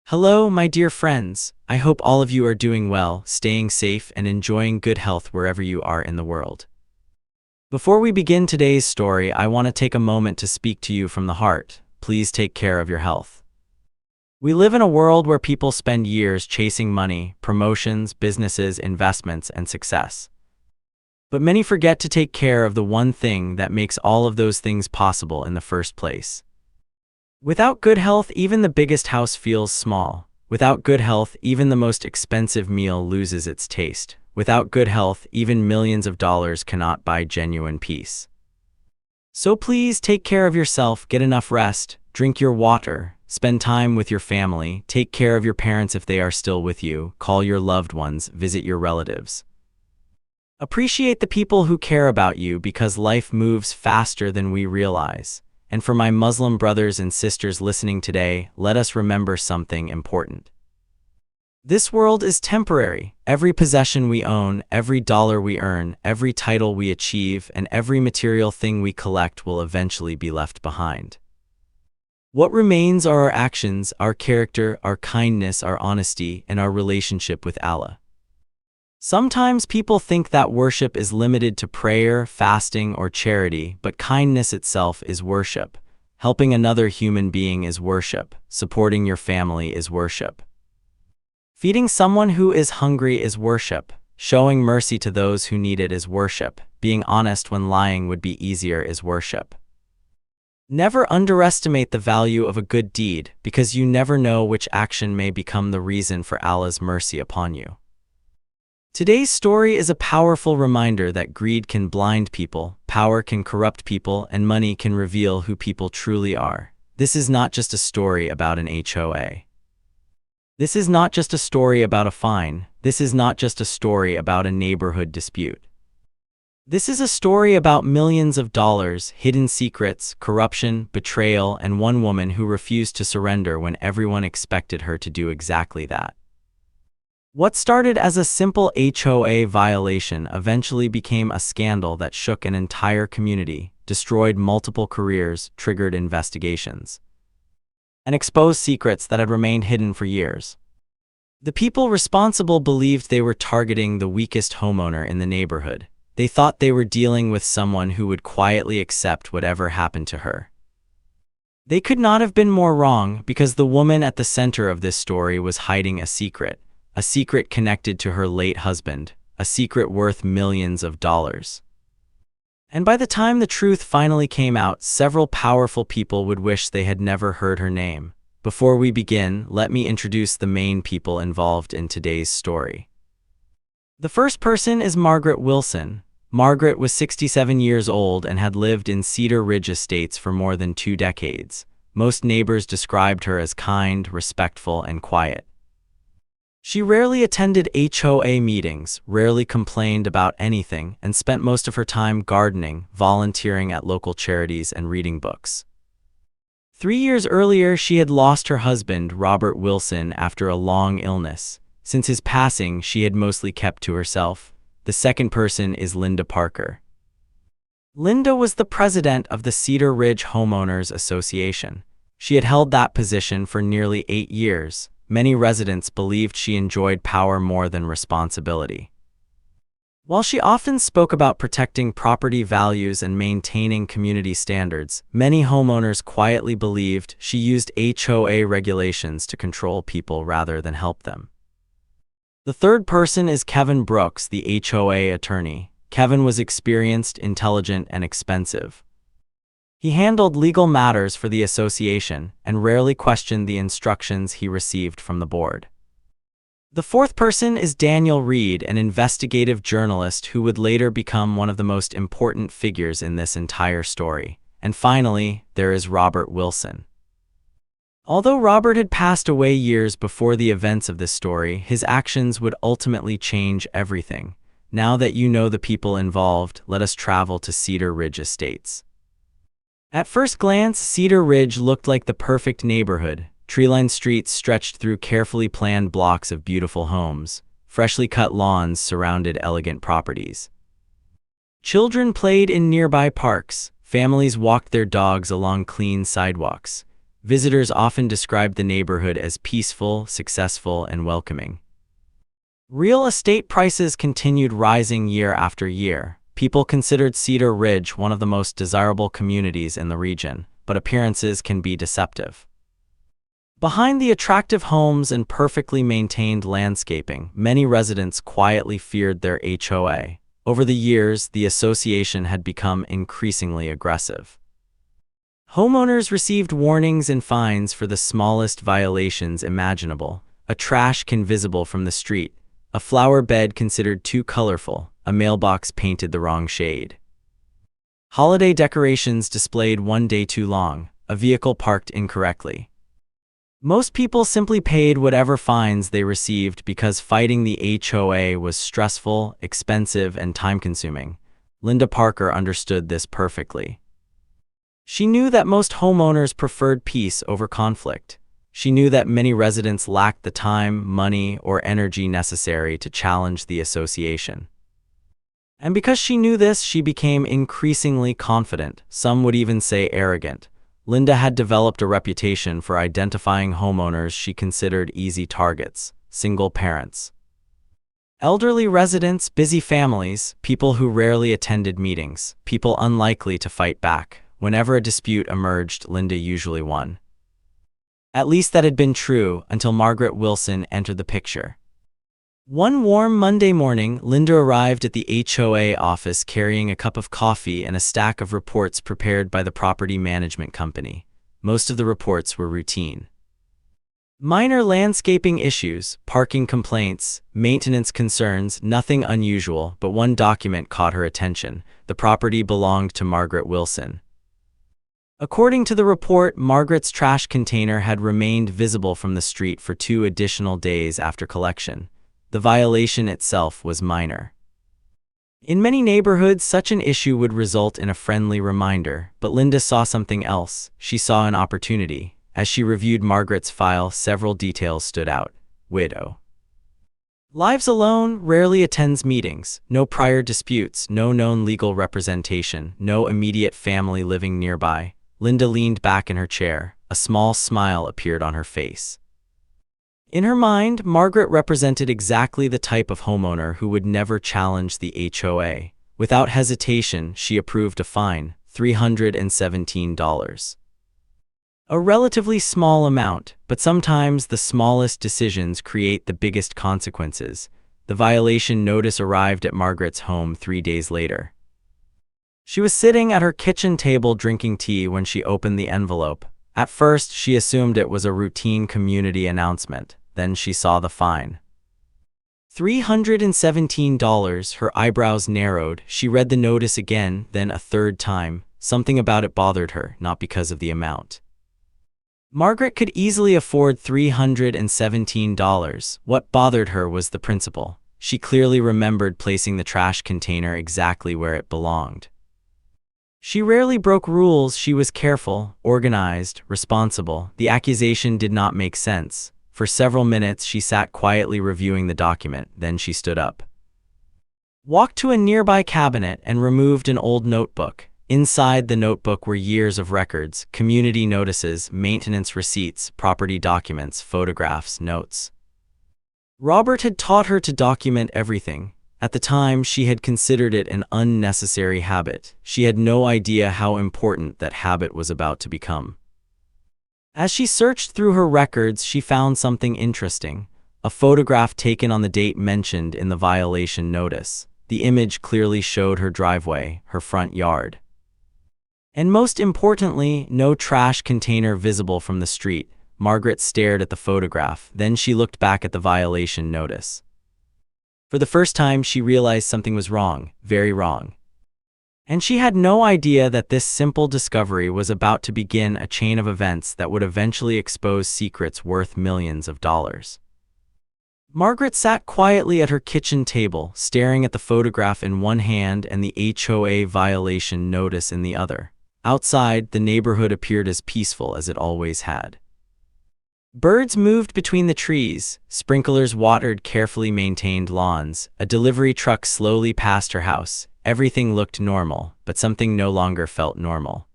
Hello, my dear friends. I hope all of you are doing well, staying safe, and enjoying good health wherever you are in the world. Before we begin today's story, I want to take a moment to speak to you from the heart. Please take care of your health. We live in a world where people spend years chasing money, promotions, businesses, investments, and success. But many forget to take care of the one thing that makes all of those things possible in the first place. Without good health, even the biggest house feels small. Without good health, even the most expensive meal loses its taste. Without good health, even millions of dollars cannot buy genuine peace. So please take care of yourself, get enough rest, drink your water, spend time with your family, take care of your parents if they are still with you, call your loved ones, visit your relatives. Appreciate the people who care about you because life moves faster than we realize. And for my Muslim brothers and sisters listening today, let us remember something important. This world is temporary. Every possession we own, every dollar we earn, every title we achieve, and every material thing we collect will eventually be left behind. What remains are our actions, our character, our kindness, our honesty, and our relationship with Allah. Sometimes people think that worship is limited to prayer, fasting, or charity, but kindness itself is worship. Helping another human being is worship. Supporting your family is worship. Feeding someone who is hungry is worship. Showing mercy to those who need it is worship. Being honest when lying would be easier is worship. Never underestimate the value of a good deed, because you never know which action may become the reason for Allah's mercy upon you. Today's story is a powerful reminder that greed can blind people, power can corrupt people, and money can reveal who people truly are. This is not just a story about an HOA. This is not just a story about a fine. This is not just a story about a neighborhood dispute. This is a story about millions of dollars, hidden secrets, corruption, betrayal, and one woman who refused to surrender when everyone expected her to do exactly that. What started as a simple HOA violation eventually became a scandal that shook an entire community, destroyed multiple careers, triggered investigations, and exposed secrets that had remained hidden for years. The people responsible believed they were targeting the weakest homeowner in the neighborhood. They thought they were dealing with someone who would quietly accept whatever happened to her. They could not have been more wrong, because the woman at the center of this story was hiding a secret connected to her late husband, a secret worth millions of dollars. And by the time the truth finally came out, several powerful people would wish they had never heard her name. Before we begin, let me introduce the main people involved in today's story. The first person is Margaret Wilson. Margaret was 67 years old and had lived in Cedar Ridge Estates for more than 2 decades. Most neighbors described her as kind, respectful, and quiet. She rarely attended HOA meetings, rarely complained about anything, and spent most of her time gardening, volunteering at local charities, and reading books. 3 years earlier, she had lost her husband, Robert Wilson, after a long illness. Since his passing, she had mostly kept to herself. The second person is Linda Parker. Linda was the president of the Cedar Ridge Homeowners Association. She had held that position for nearly 8 years. Many residents believed she enjoyed power more than responsibility. While she often spoke about protecting property values and maintaining community standards, many homeowners quietly believed she used HOA regulations to control people rather than help them. The third person is Kevin Brooks, the HOA attorney. Kevin was experienced, intelligent, and expensive. He handled legal matters for the association and rarely questioned the instructions he received from the board. The fourth person is Daniel Reed, an investigative journalist who would later become one of the most important figures in this entire story. And finally, there is Robert Wilson. Although Robert had passed away years before the events of this story, his actions would ultimately change everything. Now that you know the people involved, let us travel to Cedar Ridge Estates. At first glance, Cedar Ridge looked like the perfect neighborhood. Tree-lined streets stretched through carefully planned blocks of beautiful homes. Freshly cut lawns surrounded elegant properties. Children played in nearby parks. Families walked their dogs along clean sidewalks. Visitors often described the neighborhood as peaceful, successful, and welcoming. Real estate prices continued rising year after year. People considered Cedar Ridge one of the most desirable communities in the region, but appearances can be deceptive. Behind the attractive homes and perfectly maintained landscaping, many residents quietly feared their HOA. Over the years, the association had become increasingly aggressive. Homeowners received warnings and fines for the smallest violations imaginable: a trash can visible from the street, a flower bed considered too colorful, a mailbox painted the wrong shade, holiday decorations displayed one day too long, a vehicle parked incorrectly. Most people simply paid whatever fines they received because fighting the HOA was stressful, expensive, and time-consuming. Linda Parker understood this perfectly. She knew that most homeowners preferred peace over conflict. She knew that many residents lacked the time, money, or energy necessary to challenge the association. And because she knew this, she became increasingly confident, some would even say arrogant. Linda had developed a reputation for identifying homeowners she considered easy targets: single parents, elderly residents, busy families, people who rarely attended meetings, people unlikely to fight back. Whenever a dispute emerged, Linda usually won. At least that had been true until Margaret Wilson entered the picture. One warm Monday morning, Linda arrived at the HOA office carrying a cup of coffee and a stack of reports prepared by the property management company. Most of the reports were routine. Minor landscaping issues, parking complaints, maintenance concerns, nothing unusual, but one document caught her attention. The property belonged to Margaret Wilson. According to the report, Margaret's trash container had remained visible from the street for 2 additional days after collection. The violation itself was minor. In many neighborhoods, such an issue would result in a friendly reminder, but Linda saw something else. She saw an opportunity. As she reviewed Margaret's file, several details stood out. Widow. Lives alone, rarely attends meetings, no prior disputes, no known legal representation, no immediate family living nearby. Linda leaned back in her chair. A small smile appeared on her face. In her mind, Margaret represented exactly the type of homeowner who would never challenge the HOA. Without hesitation, she approved a fine: $317. A relatively small amount, but sometimes the smallest decisions create the biggest consequences. The violation notice arrived at Margaret's home 3 days later. She was sitting at her kitchen table drinking tea when she opened the envelope. At first, she assumed it was a routine community announcement. Then she saw the fine. $317. Her eyebrows narrowed. She read the notice again, then a third time. Something about it bothered her, not because of the amount. Margaret could easily afford $317. What bothered her was the principle. She clearly remembered placing the trash container exactly where it belonged. She rarely broke rules. She was careful, organized, responsible. The accusation did not make sense. For several minutes, she sat quietly reviewing the document. Then she stood up, walked to a nearby cabinet, and removed an old notebook. Inside the notebook were years of records: community notices, maintenance receipts, property documents, photographs, notes. Robert had taught her to document everything. At the time, she had considered it an unnecessary habit. She had no idea how important that habit was about to become. As she searched through her records, she found something interesting: a photograph taken on the date mentioned in the violation notice. The image clearly showed her driveway, her front yard. And most importantly, no trash container visible from the street. Margaret stared at the photograph, then she looked back at the violation notice. For the first time, she realized something was wrong, very wrong. And she had no idea that this simple discovery was about to begin a chain of events that would eventually expose secrets worth millions of dollars. Margaret sat quietly at her kitchen table, staring at the photograph in one hand and the HOA violation notice in the other. Outside, the neighborhood appeared as peaceful as it always had. Birds moved between the trees, sprinklers watered carefully maintained lawns, a delivery truck slowly passed her house. Everything looked normal, but something no longer felt normal.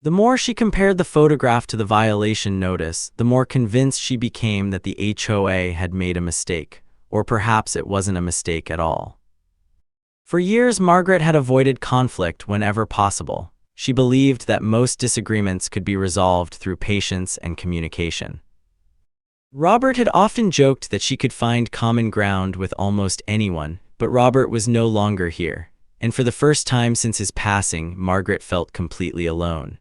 The more she compared the photograph to the violation notice, the more convinced she became that the HOA had made a mistake, or perhaps it wasn't a mistake at all. For years, Margaret had avoided conflict whenever possible. She believed that most disagreements could be resolved through patience and communication. Robert had often joked that she could find common ground with almost anyone, but Robert was no longer here, and for the first time since his passing, Margaret felt completely alone.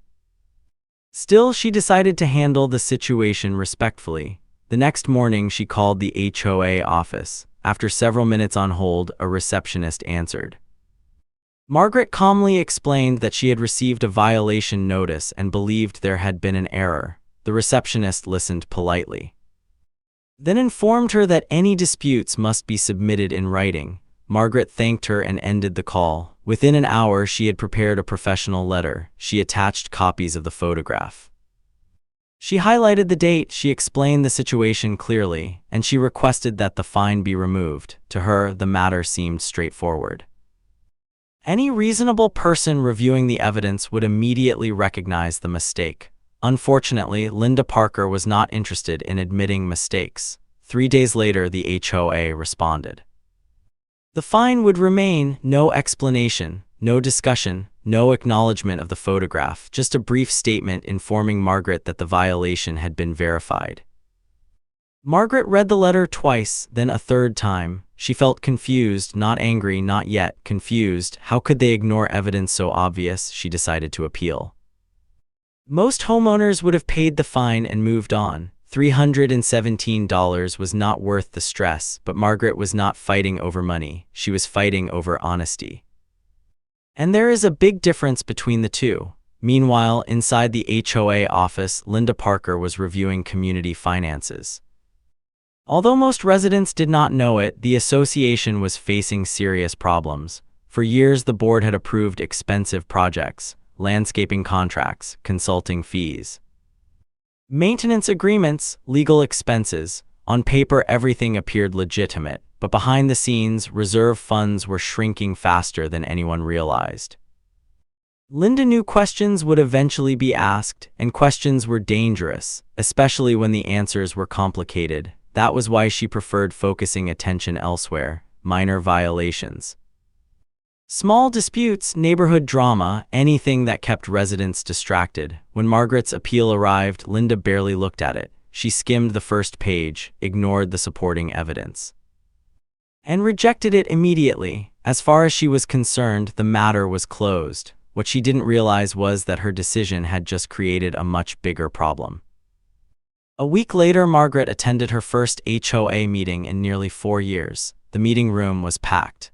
Still, she decided to handle the situation respectfully. The next morning, she called the HOA office. After several minutes on hold, a receptionist answered. Margaret calmly explained that she had received a violation notice and believed there had been an error. The receptionist listened politely, then informed her that any disputes must be submitted in writing. Margaret thanked her and ended the call. Within an hour, she had prepared a professional letter. She attached copies of the photograph. She highlighted the date, she explained the situation clearly, and she requested that the fine be removed. To her, the matter seemed straightforward. Any reasonable person reviewing the evidence would immediately recognize the mistake. Unfortunately, Linda Parker was not interested in admitting mistakes. 3 days later, the HOA responded. The fine would remain, no explanation, no discussion, no acknowledgement of the photograph, just a brief statement informing Margaret that the violation had been verified. Margaret read the letter twice, then a third time. She felt confused, not angry, not yet, confused. How could they ignore evidence so obvious? She decided to appeal. Most homeowners would have paid the fine and moved on. $317 was not worth the stress, but Margaret was not fighting over money. She was fighting over honesty. And there is a big difference between the two. Meanwhile, inside the HOA office, Linda Parker was reviewing community finances. Although most residents did not know it, the association was facing serious problems. For years, the board had approved expensive projects, landscaping contracts, consulting fees, maintenance agreements, legal expenses. On paper, everything appeared legitimate, but behind the scenes, reserve funds were shrinking faster than anyone realized. Linda knew questions would eventually be asked, and questions were dangerous, especially when the answers were complicated. That was why she preferred focusing attention elsewhere: minor violations, small disputes, neighborhood drama, anything that kept residents distracted. When Margaret's appeal arrived, Linda barely looked at it. She skimmed the first page, ignored the supporting evidence, and rejected it immediately. As far as she was concerned, the matter was closed. What she didn't realize was that her decision had just created a much bigger problem. A week later, Margaret attended her first HOA meeting in nearly 4 years. The meeting room was packed.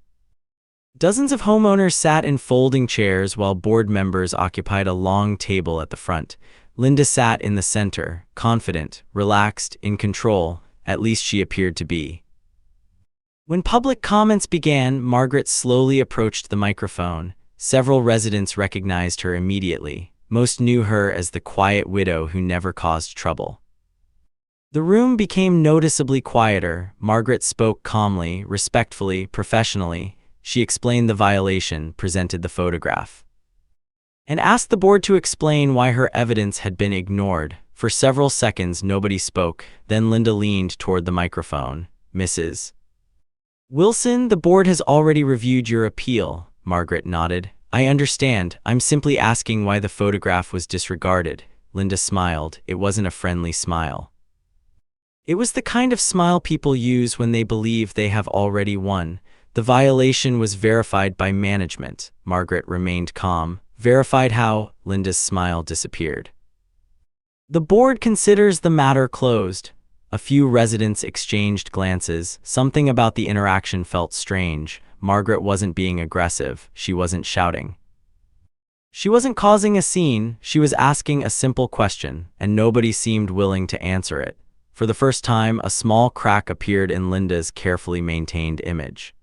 Dozens of homeowners sat in folding chairs while board members occupied a long table at the front. Linda sat in the center, confident, relaxed, in control. At least she appeared to be. When public comments began, Margaret slowly approached the microphone. Several residents recognized her immediately. Most knew her as the quiet widow who never caused trouble. The room became noticeably quieter. Margaret spoke calmly, respectfully, professionally. She explained the violation, presented the photograph, and asked the board to explain why her evidence had been ignored. For several seconds, nobody spoke. Then Linda leaned toward the microphone. "Mrs. Wilson, the board has already reviewed your appeal." Margaret nodded. "I understand. I'm simply asking why the photograph was disregarded." Linda smiled. It wasn't a friendly smile. It was the kind of smile people use when they believe they have already won. The violation was verified by management. Margaret remained calm. "Verified how?" Linda's smile disappeared. "The board considers the matter closed." A few residents exchanged glances. Something about the interaction felt strange. Margaret wasn't being aggressive. She wasn't shouting. She wasn't causing a scene. She was asking a simple question, and nobody seemed willing to answer it. For the first time, a small crack appeared in Linda's carefully maintained image.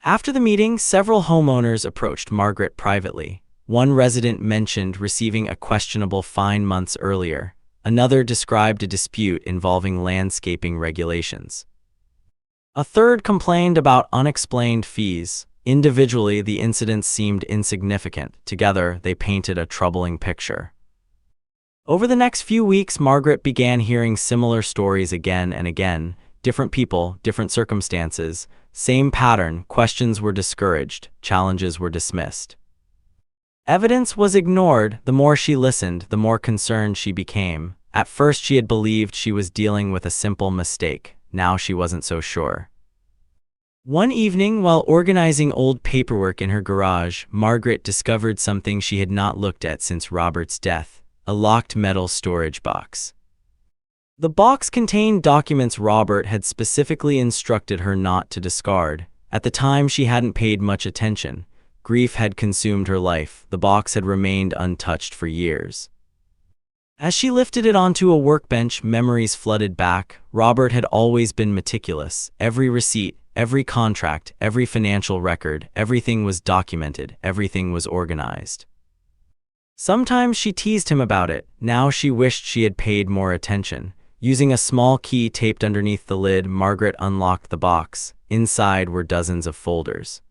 After the meeting, several homeowners approached Margaret privately. One resident mentioned receiving a questionable fine months earlier. Another described a dispute involving landscaping regulations. A third complained about unexplained fees. Individually, the incidents seemed insignificant. Together, they painted a troubling picture. Over the next few weeks, Margaret began hearing similar stories again and again. Different people, different circumstances, same pattern. Questions were discouraged, challenges were dismissed. Evidence was ignored. The more she listened, the more concerned she became. At first, she had believed she was dealing with a simple mistake. Now she wasn't so sure. One evening, while organizing old paperwork in her garage, Margaret discovered something she had not looked at since Robert's death: a locked metal storage box. The box contained documents Robert had specifically instructed her not to discard. At the time, she hadn't paid much attention. Grief had consumed her life. The box had remained untouched for years. As she lifted it onto a workbench, memories flooded back. Robert had always been meticulous. Every receipt, every contract, every financial record, everything was documented, everything was organized. Sometimes she teased him about it. Now she wished she had paid more attention. Using a small key taped underneath the lid, Margaret unlocked the box. Inside were dozens of folders.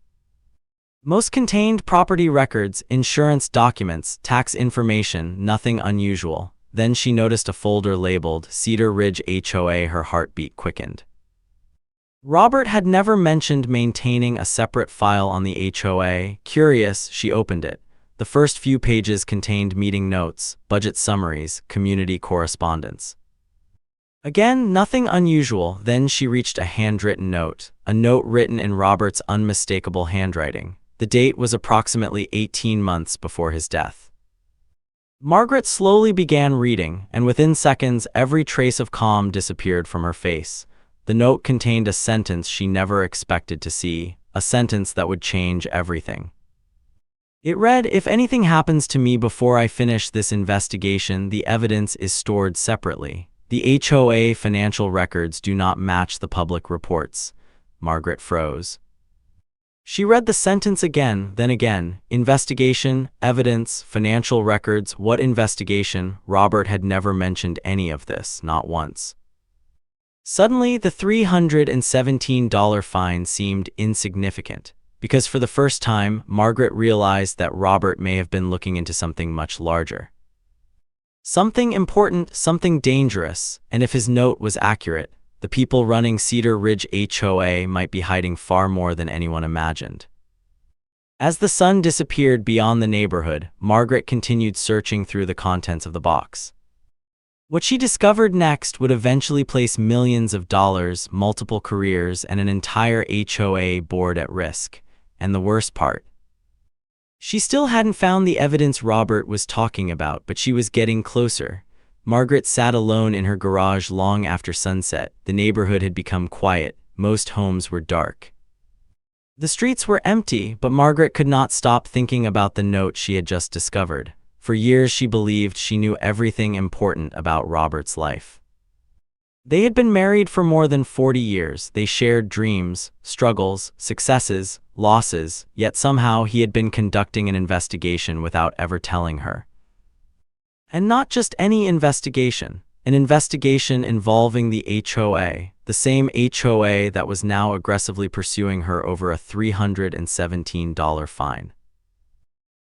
Most contained property records, insurance documents, tax information, nothing unusual. Then she noticed a folder labeled Cedar Ridge HOA. Her heartbeat quickened. Robert had never mentioned maintaining a separate file on the HOA. Curious, she opened it. The first few pages contained meeting notes, budget summaries, community correspondence. Again, nothing unusual. Then she reached a handwritten note, a note written in Robert's unmistakable handwriting. The date was approximately 18 months before his death. Margaret slowly began reading, and within seconds, every trace of calm disappeared from her face. The note contained a sentence she never expected to see, a sentence that would change everything. It read, "If anything happens to me before I finish this investigation, the evidence is stored separately. The HOA financial records do not match the public reports." Margaret froze. She read the sentence again, then again. Investigation, evidence, financial records. What investigation? Robert had never mentioned any of this, not once. Suddenly, the $317 fine seemed insignificant, because for the first time, Margaret realized that Robert may have been looking into something much larger. Something important, something dangerous, and if his note was accurate, the people running Cedar Ridge HOA might be hiding far more than anyone imagined. As the sun disappeared beyond the neighborhood, Margaret continued searching through the contents of the box. What she discovered next would eventually place millions of dollars, multiple careers, and an entire HOA board at risk. And the worst part: she still hadn't found the evidence Robert was talking about, but she was getting closer. Margaret sat alone in her garage long after sunset. The neighborhood had become quiet. Most homes were dark. The streets were empty, but Margaret could not stop thinking about the note she had just discovered. For years, she believed she knew everything important about Robert's life. They had been married for more than 40 years. They shared dreams, struggles, successes, losses, yet somehow he had been conducting an investigation without ever telling her. And not just any investigation, an investigation involving the HOA, the same HOA that was now aggressively pursuing her over a $317 fine.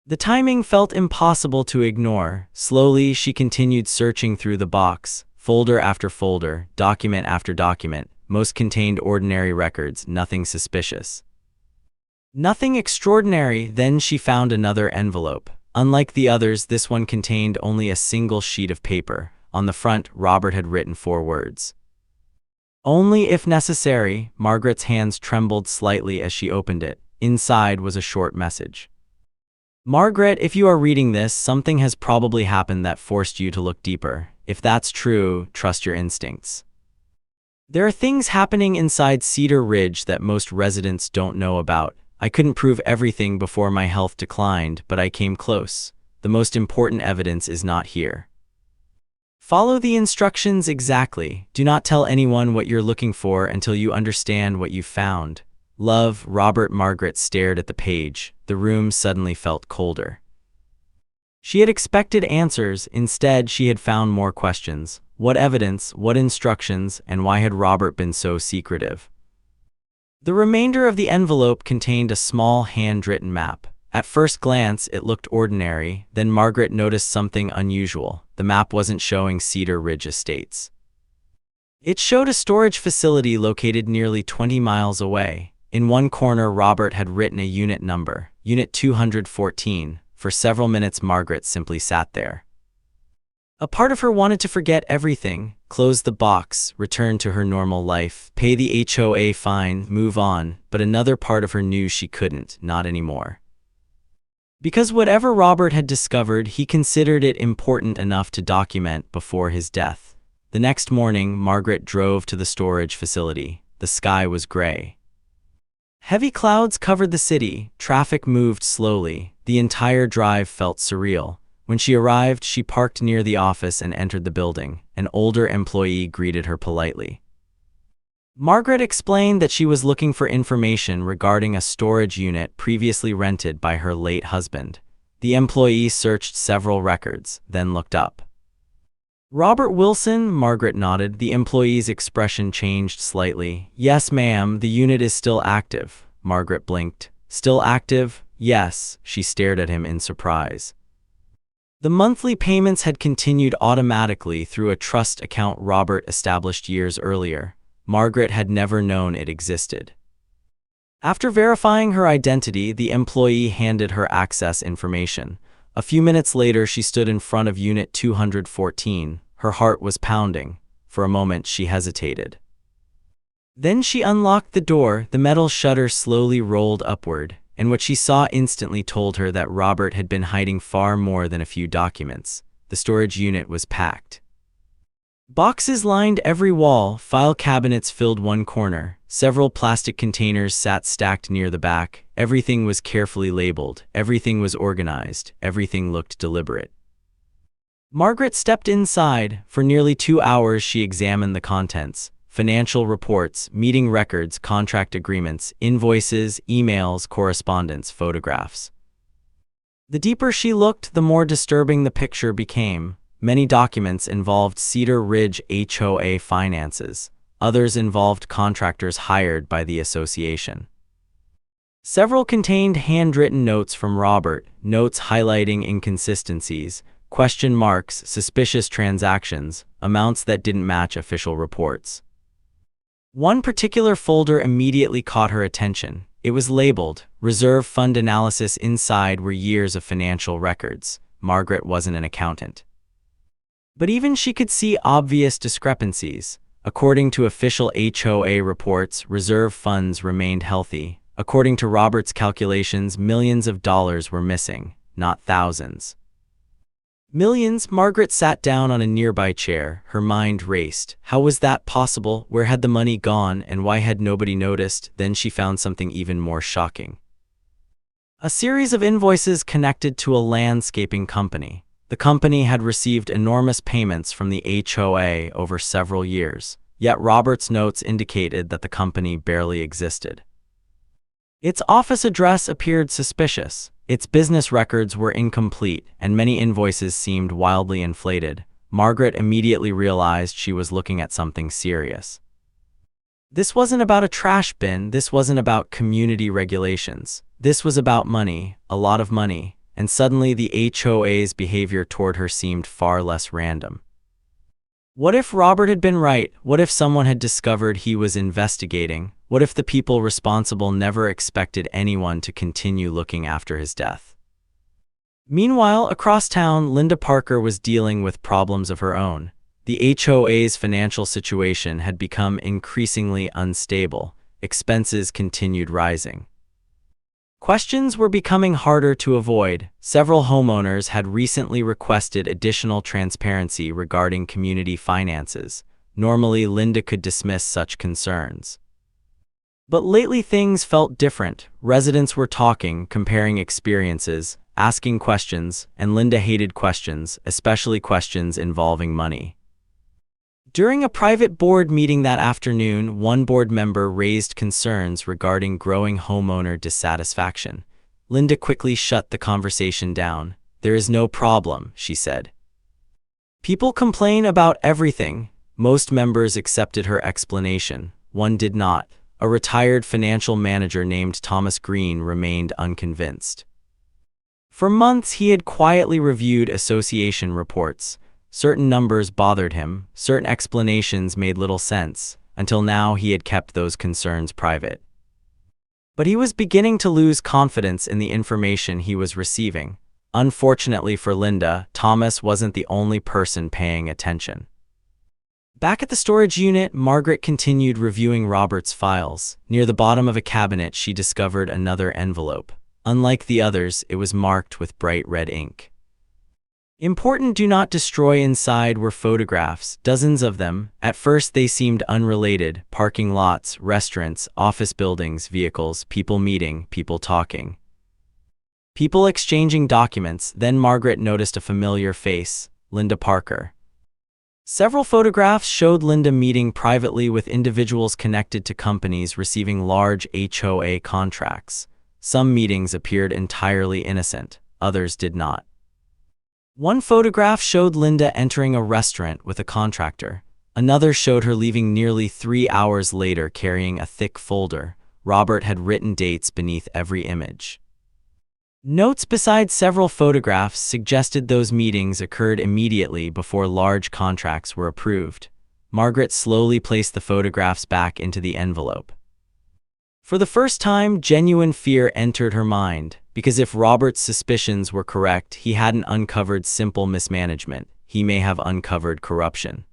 The timing felt impossible to ignore. Slowly, she continued searching through the box, folder after folder, document after document. Most contained ordinary records, nothing suspicious. Nothing extraordinary. Then she found another envelope. Unlike the others, this one contained only a single sheet of paper. On the front, Robert had written 4 words. "Only if necessary." Margaret's hands trembled slightly as she opened it. Inside was a short message. "Margaret, if you are reading this, something has probably happened that forced you to look deeper. If that's true, trust your instincts. There are things happening inside Cedar Ridge that most residents don't know about. I couldn't prove everything before my health declined, but I came close. The most important evidence is not here. Follow the instructions exactly. Do not tell anyone what you're looking for until you understand what you found. Love, Robert." Margaret stared at the page. The room suddenly felt colder. She had expected answers. Instead, she had found more questions. What evidence, what instructions, and why had Robert been so secretive? The remainder of the envelope contained a small handwritten map. At first glance, it looked ordinary, then Margaret noticed something unusual. The map wasn't showing Cedar Ridge Estates. It showed a storage facility located nearly 20 miles away. In one corner, Robert had written a unit number, Unit 214. For several minutes, Margaret simply sat there. A part of her wanted to forget everything, close the box, return to her normal life, pay the HOA fine, move on, but another part of her knew she couldn't, not anymore. Because whatever Robert had discovered, he considered it important enough to document before his death. The next morning, Margaret drove to the storage facility. The sky was gray. Heavy clouds covered the city, traffic moved slowly, the entire drive felt surreal. When she arrived, she parked near the office and entered the building. An older employee greeted her politely. Margaret explained that she was looking for information regarding a storage unit previously rented by her late husband. The employee searched several records, then looked up. Robert Wilson, Margaret nodded. The employee's expression changed slightly. Yes, ma'am, the unit is still active. Margaret blinked. Still active? Yes. She stared at him in surprise. The monthly payments had continued automatically through a trust account Robert established years earlier. Margaret had never known it existed. After verifying her identity, the employee handed her access information. A few minutes later, she stood in front of Unit 214. Her heart was pounding. For a moment, she hesitated. Then she unlocked the door. The metal shutter slowly rolled upward, and what she saw instantly told her that Robert had been hiding far more than a few documents. The storage unit was packed. Boxes lined every wall, file cabinets filled one corner, several plastic containers sat stacked near the back. Everything was carefully labeled, everything was organized, everything looked deliberate. Margaret stepped inside. For nearly 2 hours she examined the contents. Financial reports, meeting records, contract agreements, invoices, emails, correspondence, photographs. The deeper she looked, the more disturbing the picture became. Many documents involved Cedar Ridge HOA finances. Others involved contractors hired by the association. Several contained handwritten notes from Robert, notes highlighting inconsistencies, question marks, suspicious transactions, amounts that didn't match official reports. One particular folder immediately caught her attention. It was labeled Reserve Fund Analysis. Inside were years of financial records. Margaret wasn't an accountant, but even she could see obvious discrepancies. According to official HOA reports, reserve funds remained healthy. According to Robert's calculations, millions of dollars were missing, not thousands. Millions. Margaret sat down on a nearby chair. Her mind raced. How was that possible? Where had the money gone, and why had nobody noticed? Then she found something even more shocking. A series of invoices connected to a landscaping company. The company had received enormous payments from the HOA over several years, yet Robert's notes indicated that the company barely existed. Its office address appeared suspicious. Its business records were incomplete, and many invoices seemed wildly inflated. Margaret immediately realized she was looking at something serious. This wasn't about a trash bin. This wasn't about community regulations. This was about money, a lot of money, and suddenly the HOA's behavior toward her seemed far less random. What if Robert had been right? What if someone had discovered he was investigating? What if the people responsible never expected anyone to continue looking after his death? Meanwhile, across town, Linda Parker was dealing with problems of her own. The HOA's financial situation had become increasingly unstable. Expenses continued rising. Questions were becoming harder to avoid. Several homeowners had recently requested additional transparency regarding community finances. Normally, Linda could dismiss such concerns. But lately things felt different. Residents were talking, comparing experiences, asking questions, and Linda hated questions, especially questions involving money. During a private board meeting that afternoon, one board member raised concerns regarding growing homeowner dissatisfaction. Linda quickly shut the conversation down. "There is no problem," she said. "People complain about everything." Most members accepted her explanation. One did not. a retired financial manager named Thomas Green remained unconvinced. For months, he had quietly reviewed association reports. Certain numbers bothered him, certain explanations made little sense. Until now, he had kept those concerns private. But he was beginning to lose confidence in the information he was receiving. Unfortunately for Linda, Thomas wasn't the only person paying attention. Back at the storage unit, Margaret continued reviewing Robert's files. Near the bottom of a cabinet, she discovered another envelope. Unlike the others, it was marked with bright red ink. Important do not destroy. Inside were photographs, dozens of them. At first they seemed unrelated: parking lots, restaurants, office buildings, vehicles, people meeting, people talking, people exchanging documents. Then Margaret noticed a familiar face: Linda Parker. Several photographs showed Linda meeting privately with individuals connected to companies receiving large HOA contracts. Some meetings appeared entirely innocent, others did not. One photograph showed Linda entering a restaurant with a contractor. Another showed her leaving nearly 3 hours later carrying a thick folder. Robert had written dates beneath every image. Notes beside several photographs suggested those meetings occurred immediately before large contracts were approved. Margaret slowly placed the photographs back into the envelope. For the first time, genuine fear entered her mind, because if Robert's suspicions were correct, he hadn't uncovered simple mismanagement. He may have uncovered corruption.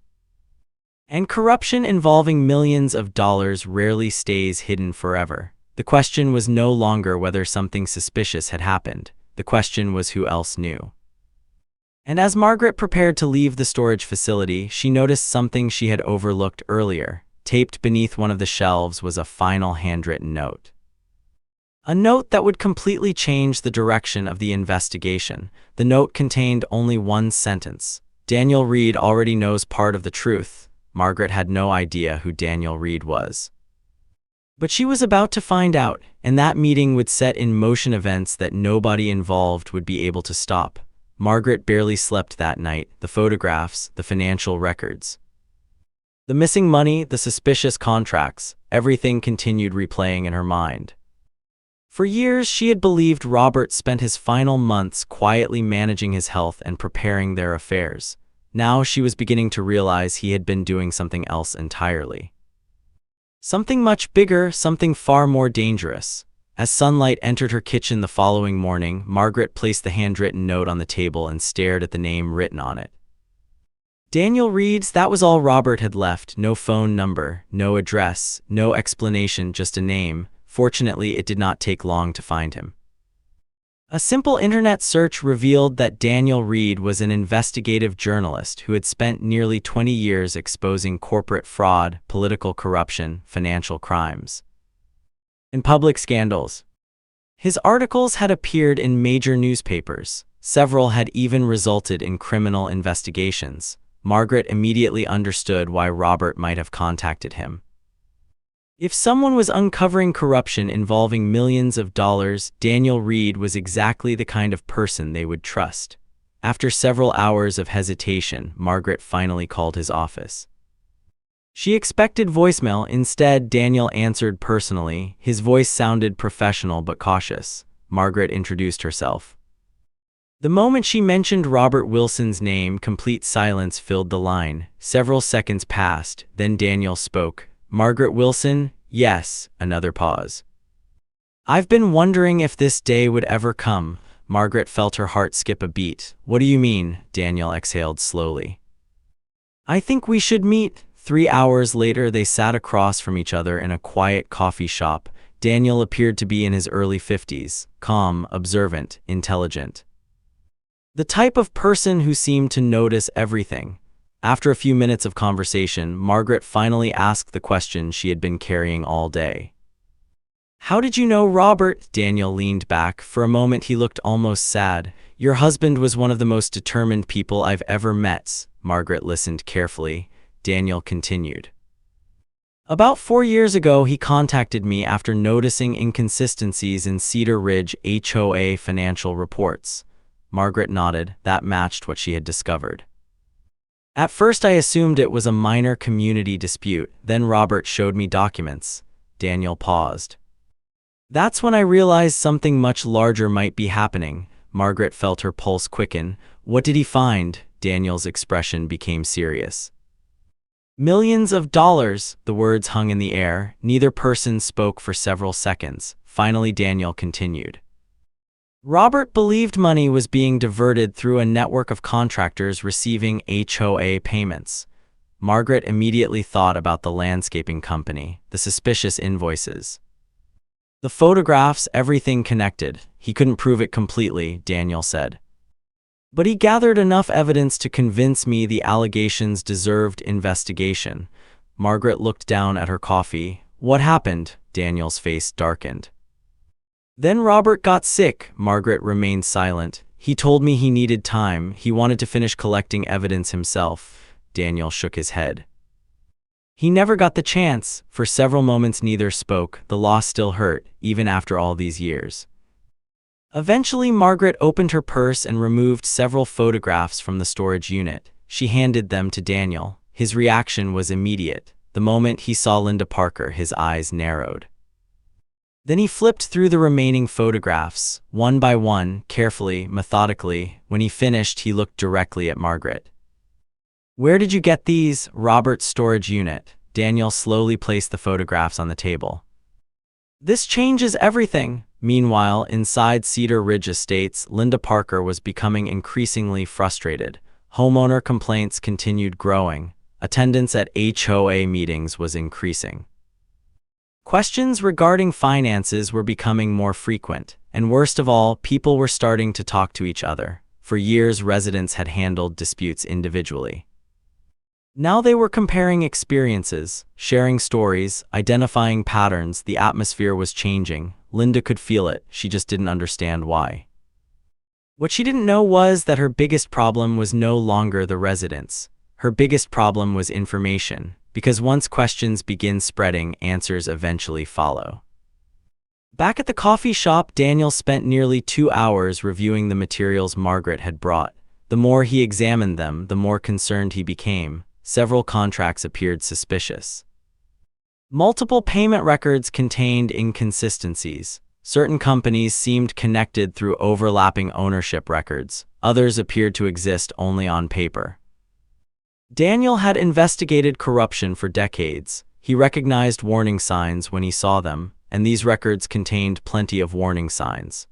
And corruption involving millions of dollars rarely stays hidden forever. The question was no longer whether something suspicious had happened. The question was who else knew. And as Margaret prepared to leave the storage facility, she noticed something she had overlooked earlier. Taped beneath one of the shelves was a final handwritten note. A note that would completely change the direction of the investigation. The note contained only one sentence: Daniel Reed already knows part of the truth. Margaret had no idea who Daniel Reed was. But she was about to find out, and that meeting would set in motion events that nobody involved would be able to stop. Margaret barely slept that night. The photographs, the financial records, the missing money, the suspicious contracts, everything continued replaying in her mind. For years, she had believed Robert spent his final months quietly managing his health and preparing their affairs. Now she was beginning to realize he had been doing something else entirely. Something much bigger, something far more dangerous. As sunlight entered her kitchen the following morning, Margaret placed the handwritten note on the table and stared at the name written on it. Daniel Reed's, that was all Robert had left. No phone number, no address, no explanation, just a name. Fortunately, it did not take long to find him. A simple internet search revealed that Daniel Reed was an investigative journalist who had spent nearly 20 years exposing corporate fraud, political corruption, financial crimes, and public scandals. His articles had appeared in major newspapers. Several had even resulted in criminal investigations. Margaret immediately understood why Robert might have contacted him. If someone was uncovering corruption involving millions of dollars, Daniel Reed was exactly the kind of person they would trust. After several hours of hesitation, Margaret finally called his office. She expected voicemail. Instead, Daniel answered personally. His voice sounded professional but cautious. Margaret introduced herself. The moment she mentioned Robert Wilson's name, complete silence filled the line. Several seconds passed, then Daniel spoke. Margaret Wilson? Yes. Another pause. I've been wondering if this day would ever come. Margaret felt her heart skip a beat. What do you mean? Daniel exhaled slowly. I think we should meet. 3 hours later, they sat across from each other in a quiet coffee shop. Daniel appeared to be in his early 50s, calm, observant, intelligent. The type of person who seemed to notice everything. After a few minutes of conversation, Margaret finally asked the question she had been carrying all day. How did you know Robert? Daniel leaned back. For a moment he looked almost sad. Your husband was one of the most determined people I've ever met. Margaret listened carefully. Daniel continued. About 4 years ago, he contacted me after noticing inconsistencies in Cedar Ridge HOA financial reports. Margaret nodded. That matched what she had discovered. At first I assumed it was a minor community dispute. Then Robert showed me documents. Daniel paused. That's when I realized something much larger might be happening. Margaret felt her pulse quicken. What did he find? Daniel's expression became serious. Millions of dollars, the words hung in the air. Neither person spoke for several seconds. Finally, Daniel continued. Robert believed money was being diverted through a network of contractors receiving HOA payments. Margaret immediately thought about the landscaping company, the suspicious invoices. The photographs, everything connected. He couldn't prove it completely, Daniel said. But he gathered enough evidence to convince me the allegations deserved investigation. Margaret looked down at her coffee. What happened? Daniel's face darkened. Then Robert got sick. Margaret remained silent. He told me he needed time. He wanted to finish collecting evidence himself. Daniel shook his head. He never got the chance. For several moments neither spoke. The loss still hurt, even after all these years. Eventually, Margaret opened her purse and removed several photographs from the storage unit. She handed them to Daniel. His reaction was immediate. The moment he saw Linda Parker, his eyes narrowed. Then he flipped through the remaining photographs, one by one, carefully, methodically. When he finished, he looked directly at Margaret. Where did you get these? Robert's storage unit. Daniel slowly placed the photographs on the table. This changes everything. Meanwhile, inside Cedar Ridge Estates, Linda Parker was becoming increasingly frustrated. Homeowner complaints continued growing. Attendance at HOA meetings was increasing. Questions regarding finances were becoming more frequent, and worst of all, people were starting to talk to each other. For years, residents had handled disputes individually. Now they were comparing experiences, sharing stories, identifying patterns. The atmosphere was changing. Linda could feel it. She just didn't understand why. What she didn't know was that her biggest problem was no longer the residents. Her biggest problem was information. Because once questions begin spreading, answers eventually follow. Back at the coffee shop, Daniel spent nearly 2 hours reviewing the materials Margaret had brought. The more he examined them, the more concerned he became. Several contracts appeared suspicious. Multiple payment records contained inconsistencies. Certain companies seemed connected through overlapping ownership records. Others appeared to exist only on paper. Daniel had investigated corruption for decades. He recognized warning signs when he saw them, and these records contained plenty of warning signs.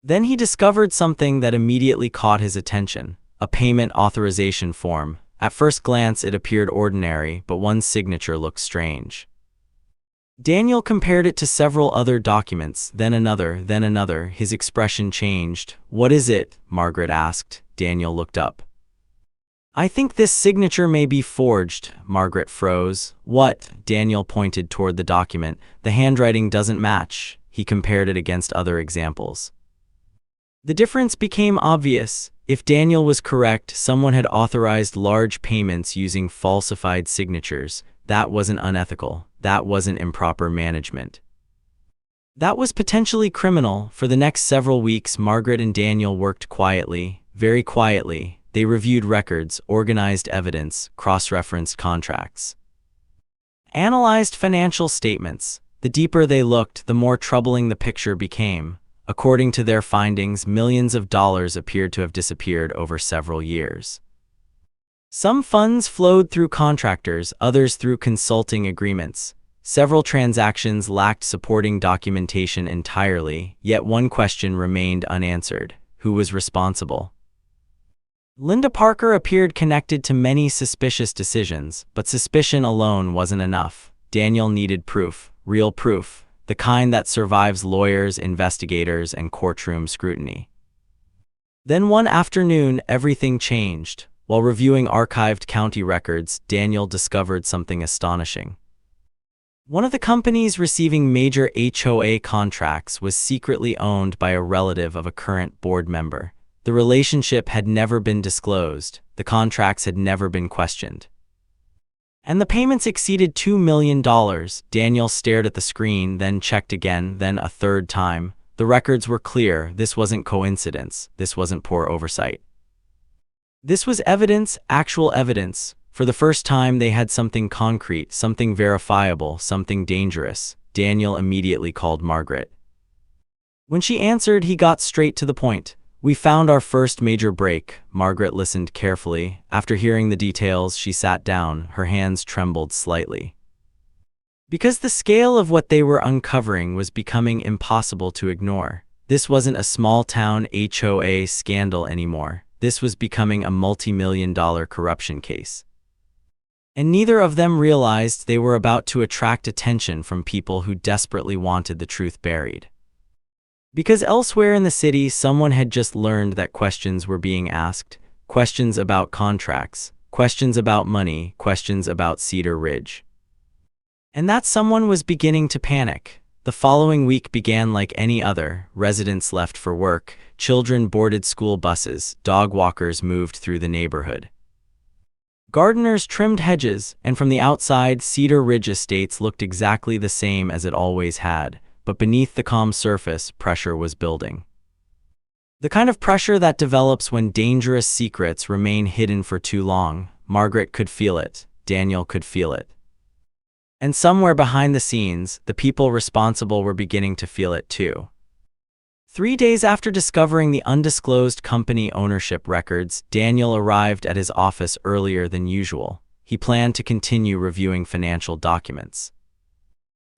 Then he discovered something that immediately caught his attention: a payment authorization form. At first glance, it appeared ordinary, but one signature looked strange. Daniel compared it to several other documents, then another, then another. His expression changed. What is it? Margaret asked. Daniel looked up. I think this signature may be forged. Margaret froze. What? Daniel pointed toward the document. The handwriting doesn't match. He compared it against other examples. The difference became obvious. If Daniel was correct, someone had authorized large payments using falsified signatures. That wasn't unethical. That wasn't improper management. That was potentially criminal. For the next several weeks, Margaret and Daniel worked quietly, very quietly. They reviewed records, organized evidence, cross-referenced contracts, analyzed financial statements. The deeper they looked, the more troubling the picture became. According to their findings, millions of dollars appeared to have disappeared over several years. Some funds flowed through contractors, others through consulting agreements. Several transactions lacked supporting documentation entirely, yet one question remained unanswered: who was responsible? Linda Parker appeared connected to many suspicious decisions, but suspicion alone wasn't enough. Daniel needed proof, real proof, the kind that survives lawyers, investigators, and courtroom scrutiny. Then one afternoon, everything changed. While reviewing archived county records, Daniel discovered something astonishing. One of the companies receiving major HOA contracts was secretly owned by a relative of a current board member. The relationship had never been disclosed. The contracts had never been questioned. And the payments exceeded $2 million. Daniel stared at the screen, then checked again, then a third time. The records were clear. This wasn't coincidence. This wasn't poor oversight. This was evidence, actual evidence. For the first time, they had something concrete, something verifiable, something dangerous. Daniel immediately called Margaret. When she answered, he got straight to the point. "We found our first major break." Margaret listened carefully. After hearing the details, she sat down. Her hands trembled slightly. Because the scale of what they were uncovering was becoming impossible to ignore. This wasn't a small-town HOA scandal anymore. This was becoming a multi-million-dollar corruption case. And neither of them realized they were about to attract attention from people who desperately wanted the truth buried. Because elsewhere in the city, someone had just learned that questions were being asked. Questions about contracts, questions about money, questions about Cedar Ridge. And that someone was beginning to panic. The following week began like any other. Residents left for work, children boarded school buses, dog walkers moved through the neighborhood. Gardeners trimmed hedges, and from the outside, Cedar Ridge Estates looked exactly the same as it always had. But beneath the calm surface, pressure was building. The kind of pressure that develops when dangerous secrets remain hidden for too long. Margaret could feel it. Daniel could feel it. And somewhere behind the scenes, the people responsible were beginning to feel it too. 3 days after discovering the undisclosed company ownership records, Daniel arrived at his office earlier than usual. He planned to continue reviewing financial documents.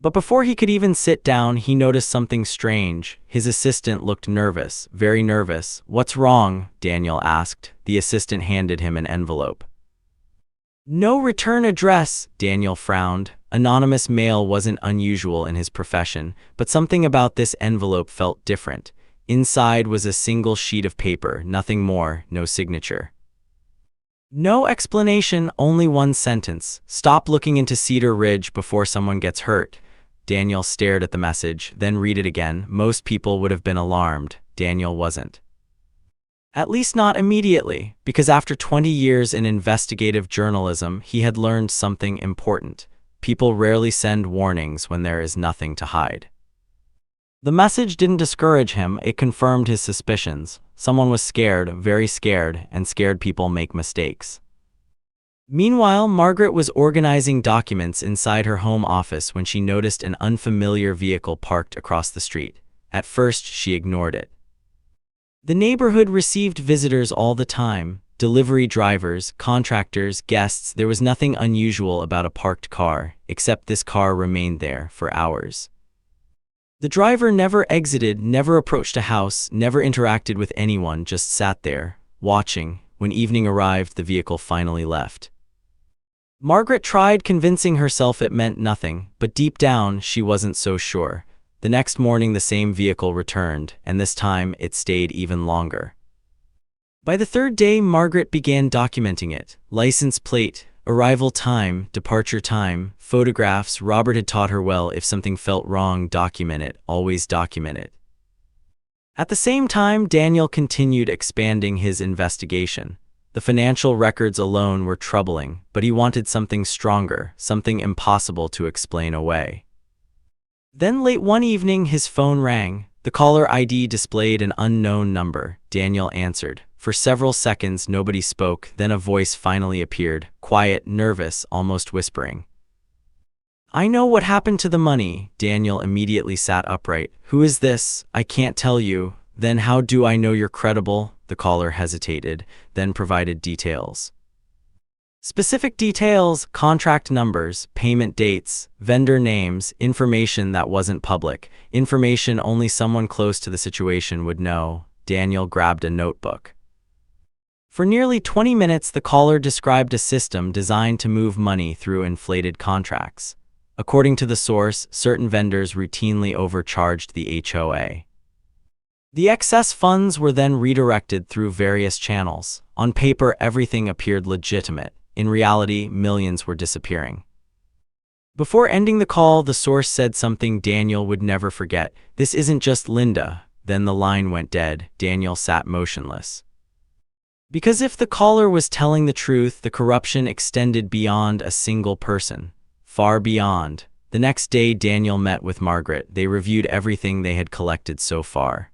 But before he could even sit down, he noticed something strange. His assistant looked nervous, very nervous. "What's wrong?" Daniel asked. The assistant handed him an envelope. "No return address," Daniel frowned. Anonymous mail wasn't unusual in his profession, but something about this envelope felt different. Inside was a single sheet of paper, nothing more, no signature. No explanation, only one sentence. "Stop looking into Cedar Ridge before someone gets hurt." Daniel stared at the message, then read it again. Most people would have been alarmed. Daniel wasn't. At least not immediately, because after 20 years in investigative journalism, he had learned something important. People rarely send warnings when there is nothing to hide. The message didn't discourage him, it confirmed his suspicions. Someone was scared, very scared, and scared people make mistakes. Meanwhile, Margaret was organizing documents inside her home office when she noticed an unfamiliar vehicle parked across the street. At first, she ignored it. The neighborhood received visitors all the time. Delivery drivers, contractors, guests. There was nothing unusual about a parked car, except this car remained there for hours. The driver never exited, never approached a house, never interacted with anyone, just sat there, watching. When evening arrived, the vehicle finally left. Margaret tried convincing herself it meant nothing, but deep down, she wasn't so sure. The next morning, the same vehicle returned, and this time, it stayed even longer. By the third day, Margaret began documenting it. License plate, arrival time, departure time, photographs. Robert had taught her well, if something felt wrong, document it, always document it. At the same time, Daniel continued expanding his investigation. The financial records alone were troubling, but he wanted something stronger, something impossible to explain away. Then late one evening, his phone rang. The caller ID displayed an unknown number. Daniel answered. For several seconds, nobody spoke, then a voice finally appeared, quiet, nervous, almost whispering. "I know what happened to the money." Daniel immediately sat upright. "Who is this?" "I can't tell you." "Then how do I know you're credible?" The caller hesitated, then provided details. Specific details, contract numbers, payment dates, vendor names, information that wasn't public, information only someone close to the situation would know. Daniel grabbed a notebook. For nearly 20 minutes, the caller described a system designed to move money through inflated contracts. According to the source, certain vendors routinely overcharged the HOA. The excess funds were then redirected through various channels. On paper, everything appeared legitimate. In reality, millions were disappearing. Before ending the call, the source said something Daniel would never forget. "This isn't just Linda." Then the line went dead. Daniel sat motionless. Because if the caller was telling the truth, the corruption extended beyond a single person. Far beyond. The next day, Daniel met with Margaret. They reviewed everything they had collected so far.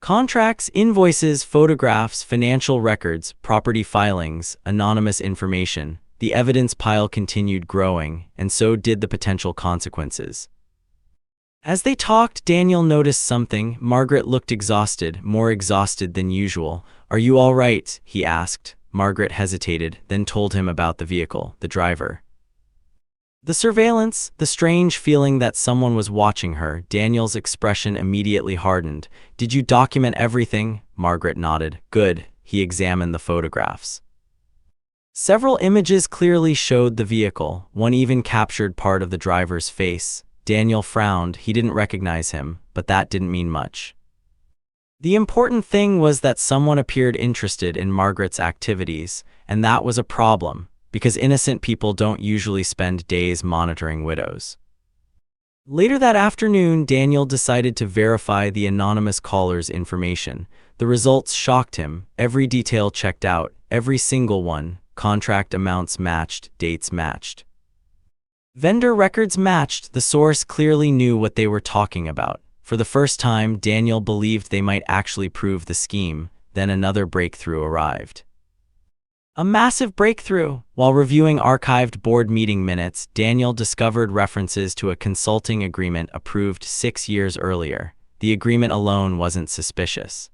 Contracts, invoices, photographs, financial records, property filings, anonymous information. The evidence pile continued growing, and so did the potential consequences. As they talked, Daniel noticed something. Margaret looked exhausted, more exhausted than usual. "Are you all right?" he asked. Margaret hesitated, then told him about the vehicle, the driver, the surveillance, the strange feeling that someone was watching her. Daniel's expression immediately hardened. "Did you document everything?" Margaret nodded. "Good." He examined the photographs. Several images clearly showed the vehicle. One even captured part of the driver's face. Daniel frowned. He didn't recognize him, but that didn't mean much. The important thing was that someone appeared interested in Margaret's activities, and that was a problem, because innocent people don't usually spend days monitoring widows. Later that afternoon, Daniel decided to verify the anonymous caller's information. The results shocked him. Every detail checked out, every single one. Contract amounts matched, dates matched. Vendor records matched. The source clearly knew what they were talking about. For the first time, Daniel believed they might actually prove the scheme. Then another breakthrough arrived. A massive breakthrough. While reviewing archived board meeting minutes, Daniel discovered references to a consulting agreement approved 6 years earlier. The agreement alone wasn't suspicious.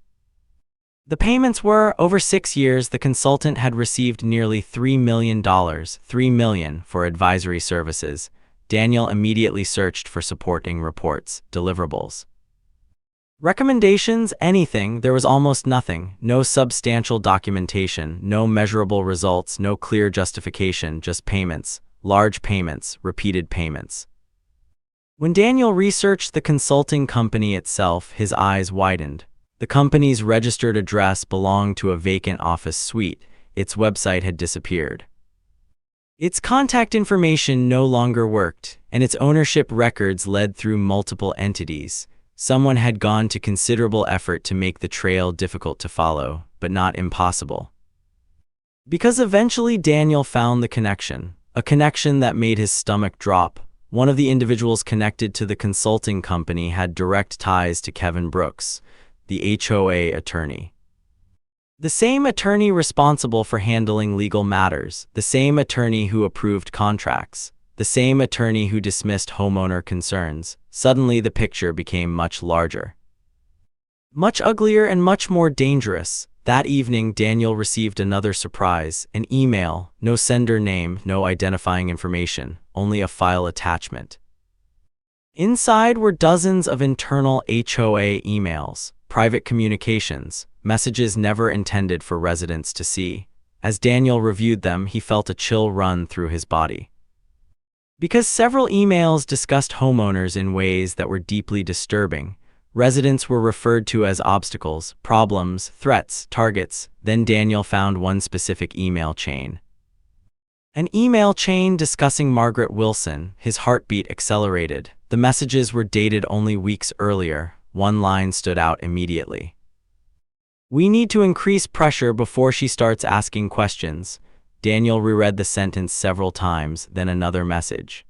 The payments were, over 6 years, the consultant had received nearly $3 million, $3 million for advisory services. Daniel immediately searched for supporting reports, deliverables, recommendations, anything. There was almost nothing. No substantial documentation, no measurable results, no clear justification, just payments, large payments, repeated payments. When Daniel researched the consulting company itself, his eyes widened. The company's registered address belonged to a vacant office suite. Its website had disappeared. Its contact information no longer worked, and its ownership records led through multiple entities. Someone had gone to considerable effort to make the trail difficult to follow, but not impossible. Because eventually Daniel found the connection, a connection that made his stomach drop. One of the individuals connected to the consulting company had direct ties to Kevin Brooks, the HOA attorney. The same attorney responsible for handling legal matters, the same attorney who approved contracts, the same attorney who dismissed homeowner concerns. Suddenly the picture became much larger, much uglier, and much more dangerous. That evening, Daniel received another surprise, an email, no sender name, no identifying information, only a file attachment. Inside were dozens of internal HOA emails, private communications, messages never intended for residents to see. As Daniel reviewed them, he felt a chill run through his body. Because several emails discussed homeowners in ways that were deeply disturbing, residents were referred to as obstacles, problems, threats, targets. Then Daniel found one specific email chain. An email chain discussing Margaret Wilson. His heartbeat accelerated. The messages were dated only weeks earlier. One line stood out immediately. "We need to increase pressure before she starts asking questions." Daniel reread the sentence several times, then another message.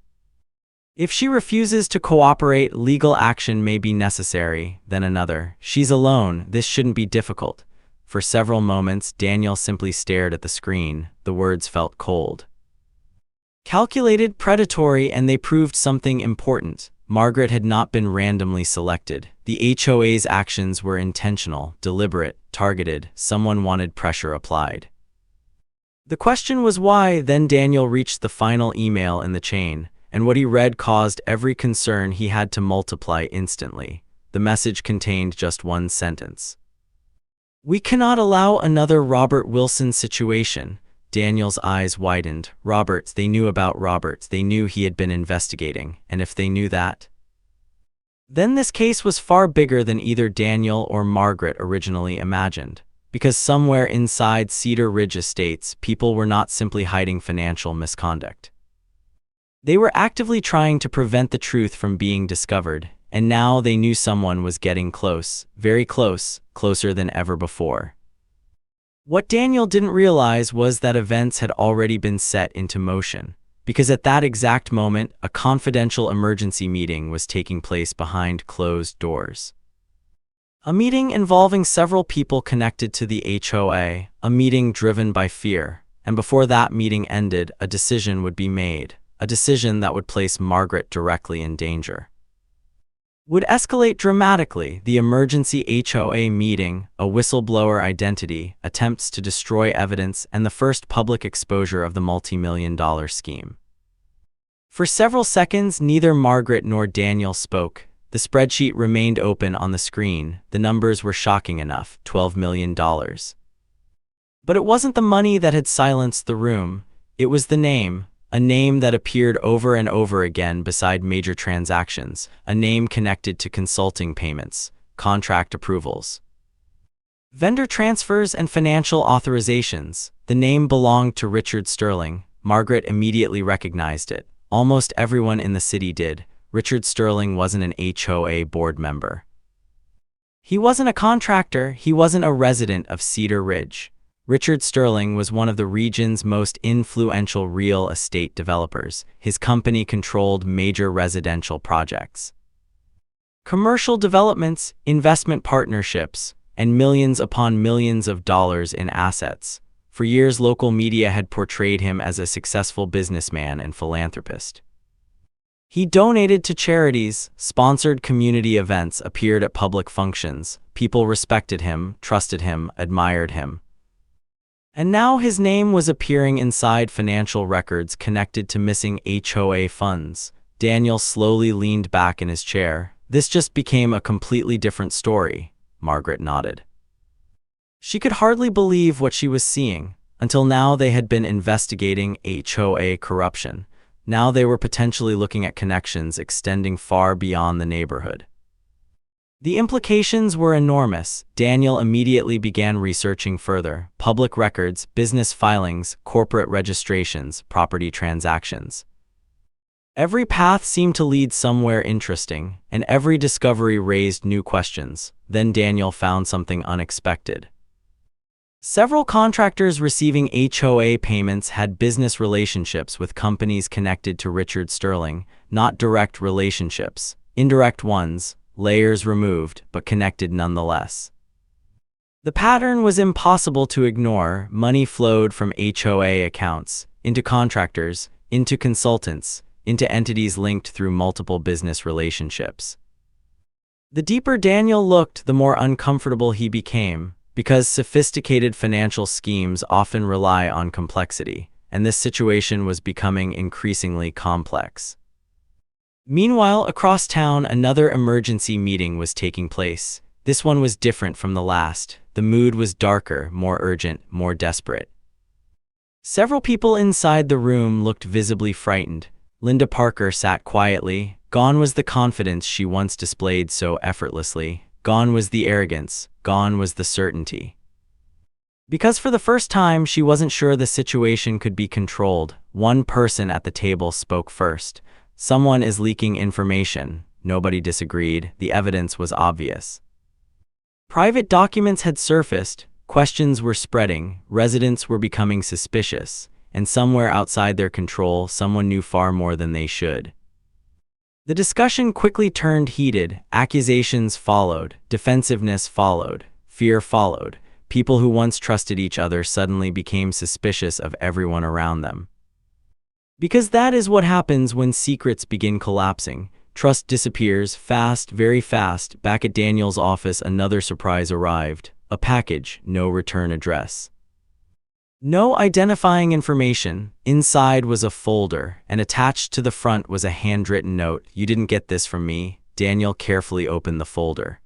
"If she refuses to cooperate, legal action may be necessary." Then another. "She's alone. This shouldn't be difficult." For several moments, Daniel simply stared at the screen. The words felt cold, calculated, predatory, and they proved something important. Margaret had not been randomly selected. The HOA's actions were intentional, deliberate, targeted. Someone wanted pressure applied. The question was why. Then Daniel reached the final email in the chain, and what he read caused every concern he had to multiply instantly. The message contained just one sentence. "We cannot allow another Robert Wilson situation." Daniel's eyes widened. Robert, they knew about Robert. They knew he had been investigating, and if they knew that, then this case was far bigger than either Daniel or Margaret originally imagined. Because somewhere inside Cedar Ridge Estates, people were not simply hiding financial misconduct. They were actively trying to prevent the truth from being discovered, and now they knew someone was getting close, very close, closer than ever before. What Daniel didn't realize was that events had already been set into motion, because at that exact moment, a confidential emergency meeting was taking place behind closed doors. A meeting involving several people connected to the HOA, a meeting driven by fear, and before that meeting ended, a decision would be made, a decision that would place Margaret directly in danger. Would escalate dramatically. The emergency HOA meeting, a whistleblower identity, attempts to destroy evidence, and the first public exposure of the multi-million-dollar scheme. For several seconds, neither Margaret nor Daniel spoke. The spreadsheet remained open on the screen. The numbers were shocking enough, $12 million. But it wasn't the money that had silenced the room. It was the name. A name that appeared over and over again beside major transactions, a name connected to consulting payments, contract approvals, vendor transfers, and financial authorizations. The name belonged to Richard Sterling. Margaret immediately recognized it. Almost everyone in the city did. Richard Sterling wasn't an HOA board member. He wasn't a contractor. He wasn't a resident of Cedar Ridge. Richard Sterling was one of the region's most influential real estate developers. His company controlled major residential projects, commercial developments, investment partnerships, and millions upon millions of dollars in assets. For years, local media had portrayed him as a successful businessman and philanthropist. He donated to charities, sponsored community events, appeared at public functions. People respected him, trusted him, admired him. And now his name was appearing inside financial records connected to missing HOA funds. Daniel slowly leaned back in his chair. This just became a completely different story. Margaret nodded. She could hardly believe what she was seeing. Until now, they had been investigating HOA corruption. Now they were potentially looking at connections extending far beyond the neighborhood. The implications were enormous. Daniel immediately began researching further: public records, business filings, corporate registrations, property transactions. Every path seemed to lead somewhere interesting, and every discovery raised new questions. Then Daniel found something unexpected. Several contractors receiving HOA payments had business relationships with companies connected to Richard Sterling, not direct relationships, indirect ones. Layers removed, but connected nonetheless. The pattern was impossible to ignore. Money flowed from HOA accounts, into contractors, into consultants, into entities linked through multiple business relationships. The deeper Daniel looked, the more uncomfortable he became, because sophisticated financial schemes often rely on complexity, and this situation was becoming increasingly complex. Meanwhile, across town, another emergency meeting was taking place. This one was different from the last. The mood was darker, more urgent, more desperate. Several people inside the room looked visibly frightened. Linda Parker sat quietly. Gone was the confidence she once displayed so effortlessly. Gone was the arrogance. Gone was the certainty. Because for the first time, she wasn't sure the situation could be controlled. One person at the table spoke first. "Someone is leaking information." Nobody disagreed. The evidence was obvious. Private documents had surfaced. Questions were spreading. Residents were becoming suspicious. And somewhere outside their control, someone knew far more than they should. The discussion quickly turned heated. Accusations followed. Defensiveness followed. Fear followed. People who once trusted each other suddenly became suspicious of everyone around them. Because that is what happens when secrets begin collapsing. Trust disappears, fast, very fast. Back at Daniel's office, another surprise arrived. A package, no return address. No identifying information. Inside was a folder, and attached to the front was a handwritten note. "You didn't get this from me." Daniel carefully opened the folder.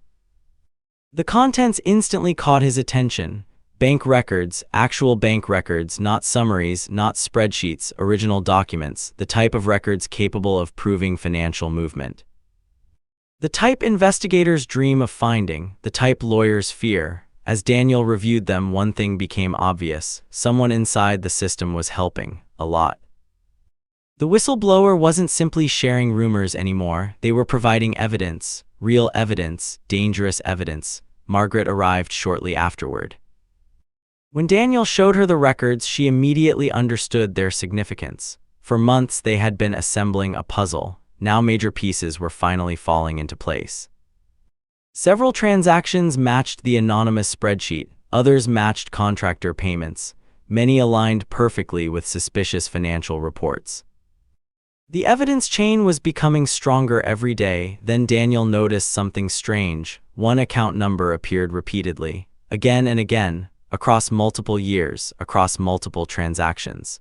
The contents instantly caught his attention. Bank records, actual bank records, not summaries, not spreadsheets, original documents, the type of records capable of proving financial movement. The type investigators dream of finding, the type lawyers fear. As Daniel reviewed them, one thing became obvious: someone inside the system was helping, a lot. The whistleblower wasn't simply sharing rumors anymore. They were providing evidence, real evidence, dangerous evidence. Margaret arrived shortly afterward. When Daniel showed her the records, she immediately understood their significance. For months, they had been assembling a puzzle. Now major pieces were finally falling into place. Several transactions matched the anonymous spreadsheet, others matched contractor payments. Many aligned perfectly with suspicious financial reports. The evidence chain was becoming stronger every day. Then Daniel noticed something strange. One account number appeared repeatedly, again and again, across multiple years, across multiple transactions.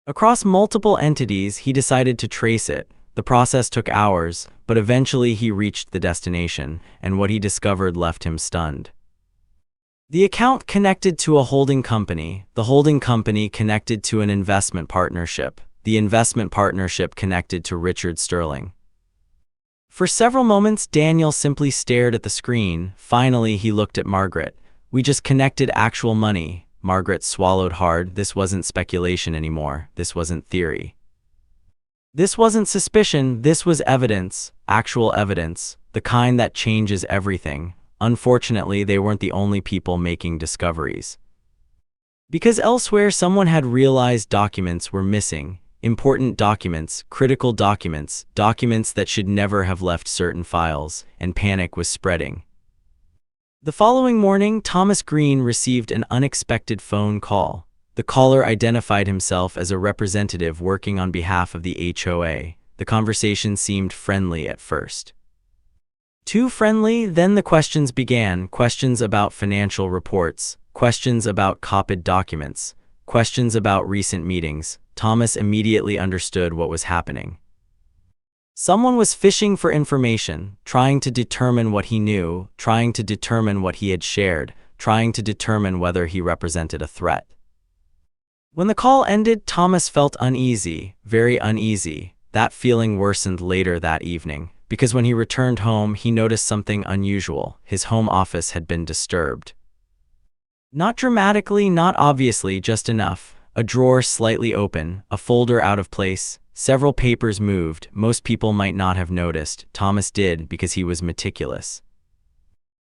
Across multiple entities, he decided to trace it. The process took hours, but eventually he reached the destination, and what he discovered left him stunned. The account connected to a holding company, the holding company connected to an investment partnership, the investment partnership connected to Richard Sterling. For several moments, Daniel simply stared at the screen. Finally, he looked at Margaret. "We just connected actual money." Margaret swallowed hard. This wasn't speculation anymore. This wasn't theory. This wasn't suspicion. This was evidence, actual evidence, the kind that changes everything. Unfortunately, they weren't the only people making discoveries. Because elsewhere, someone had realized documents were missing. Important documents, critical documents, documents that should never have left certain files, and panic was spreading. The following morning, Thomas Green received an unexpected phone call. The caller identified himself as a representative working on behalf of the HOA. The conversation seemed friendly at first. Too friendly, then the questions began. Questions about financial reports, questions about copied documents, questions about recent meetings. Thomas immediately understood what was happening. Someone was fishing for information, trying to determine what he knew, trying to determine what he had shared, trying to determine whether he represented a threat. When the call ended, Thomas felt uneasy, very uneasy. That feeling worsened later that evening, because when he returned home, he noticed something unusual. His home office had been disturbed. Not dramatically, not obviously, just enough. A drawer slightly open, a folder out of place, several papers moved. Most people might not have noticed. Thomas did because he was meticulous.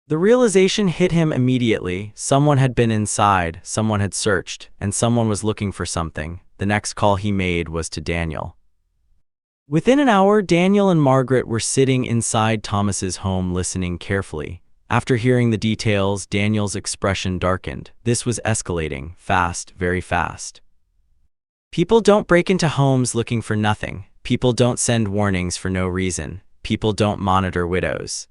The realization hit him immediately. Someone had been inside, someone had searched, and someone was looking for something. The next call he made was to Daniel. Within an hour, Daniel and Margaret were sitting inside Thomas's home listening carefully. After hearing the details, Daniel's expression darkened. This was escalating, fast, very fast. People don't break into homes looking for nothing. People don't send warnings for no reason. People don't monitor widows.